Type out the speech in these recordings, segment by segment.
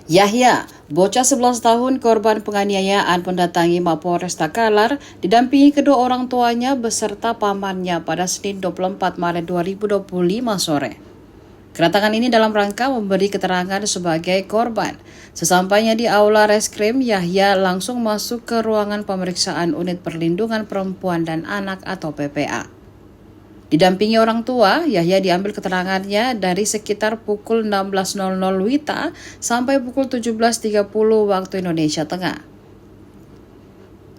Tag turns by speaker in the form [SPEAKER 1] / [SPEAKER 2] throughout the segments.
[SPEAKER 1] Yahya, bocah 11 tahun korban penganiayaan mendatangi Mapolres Takalar didampingi kedua orang tuanya beserta pamannya pada Senin 24 Maret 2025 sore. Kedatangan ini dalam rangka memberi keterangan sebagai korban. Sesampainya di Aula Reskrim, Yahya langsung masuk ke ruangan pemeriksaan Unit Perlindungan Perempuan dan Anak atau PPA. Didampingi orang tua, Yahya diambil keterangannya dari sekitar pukul 16.00 WITA sampai pukul 17.30 waktu Indonesia Tengah.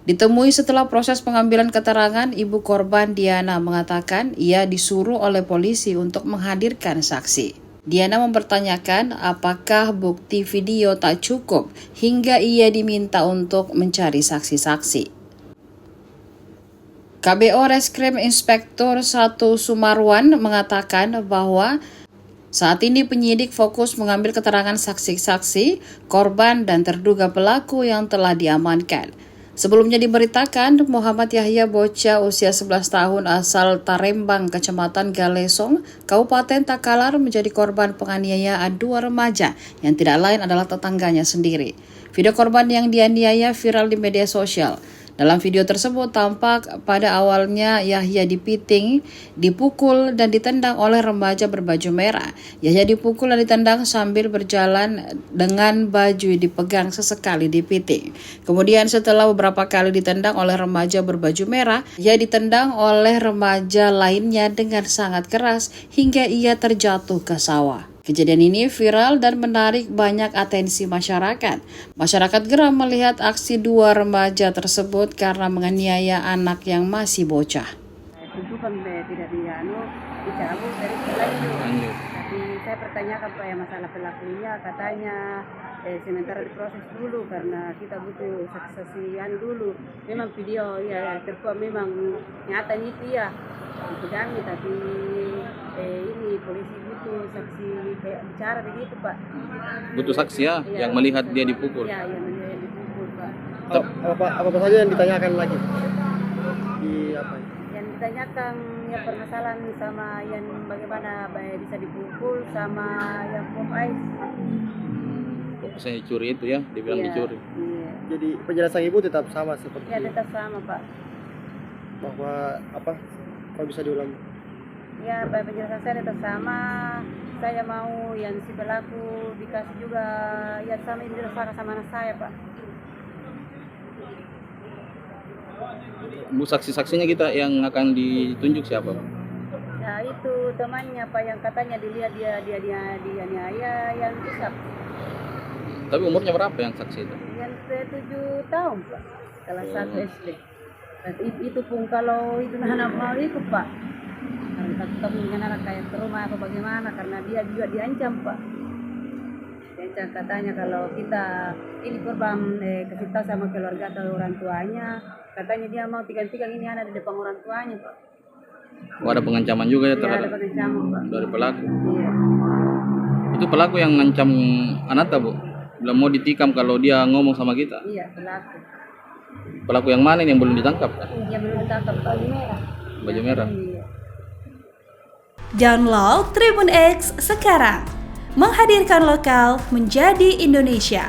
[SPEAKER 1] Ditemui setelah proses pengambilan keterangan, ibu korban Diana mengatakan ia disuruh oleh polisi untuk menghadirkan saksi. Diana mempertanyakan apakah bukti video tak cukup hingga ia diminta untuk mencari saksi-saksi. KBO Reskrim Inspektur 1 Sumarwan mengatakan bahwa saat ini penyidik fokus mengambil keterangan saksi-saksi, korban dan terduga pelaku yang telah diamankan. Sebelumnya diberitakan Muhammad Yahya bocah usia 11 tahun asal Tarembang, Kecamatan Galesong, Kabupaten Takalar menjadi korban penganiayaan dua remaja yang tidak lain adalah tetangganya sendiri. Video korban yang dianiaya viral di media sosial. Dalam video tersebut tampak pada awalnya Yahya dipiting, dipukul dan ditendang oleh remaja berbaju merah. Yahya dipukul dan ditendang sambil berjalan dengan baju dipegang sesekali dipiting. Kemudian setelah beberapa kali ditendang oleh remaja berbaju merah, ia ditendang oleh remaja lainnya dengan sangat keras hingga ia terjatuh ke sawah. Kejadian ini viral dan menarik banyak atensi masyarakat. Masyarakat geram melihat aksi dua remaja tersebut karena menganiaya anak yang masih bocah.
[SPEAKER 2] Tentu kan tidak dicabut dari lanjut. Tapi saya pertanyakan Pak ya masalah pelakunya, katanya sementara diproses dulu karena kita butuh saksi-saksian dulu. Memang video ya terkuat memang nyata itu ya dipegangi, tapi ini polisi butuh saksi kayak bicara begitu Pak.
[SPEAKER 3] Butuh saksi ya, yang melihat dia dipukul.
[SPEAKER 2] Ya, yang melihat dipukul Pak.
[SPEAKER 4] Apa saja yang ditanyakan lagi?
[SPEAKER 2] Yang ditanyakan yang permasalahan sama yang bagaimana bisa dipukul sama yang pop ice.
[SPEAKER 4] Saya dicuri itu ya, dibilang dicuri.
[SPEAKER 2] Iya.
[SPEAKER 4] Jadi penjelasan ibu tetap sama seperti
[SPEAKER 2] Ya tetap sama Pak.
[SPEAKER 4] bahwa kalau bisa diulang.
[SPEAKER 2] Ya penjelasan saya tetap sama. Saya mau yang si pelaku dikasih juga ya sama ini dirasakan sama anak saya Pak.
[SPEAKER 3] Bu, saksi-saksinya kita yang akan ditunjuk siapa, Pak?
[SPEAKER 2] Ya itu temannya Pak yang katanya dilihat dia yang rusak.
[SPEAKER 3] Tapi umurnya berapa yang saksi itu?
[SPEAKER 2] Yang 7 tahun Pak, kelas 1 SD. Dan itu pun kalau itu anak mau ikut Pak, karena ketemu dengan anak kayak ke rumah atau bagaimana, karena dia juga diancam Pak. Diancam katanya kalau kita ini korban kasih tahu sama keluarga atau orang tuanya, katanya dia mau tiga-tiga ini anak di depan orang tuanya Pak.
[SPEAKER 3] Oh, ada pengancaman juga ya terhadap
[SPEAKER 2] ada pengancaman Pak.
[SPEAKER 3] dari pelaku.
[SPEAKER 2] Iya.
[SPEAKER 3] Itu pelaku yang ngancam Anata, Bu? Bilang mau ditikam kalau dia ngomong sama kita.
[SPEAKER 2] Iya, pelaku.
[SPEAKER 3] Pelaku yang mana yang belum ditangkap?
[SPEAKER 2] Iya, belum ditangkap baju merah.
[SPEAKER 3] Baju merah.
[SPEAKER 2] Iya.
[SPEAKER 5] Download Tribun X sekarang. Menghadirkan lokal menjadi Indonesia.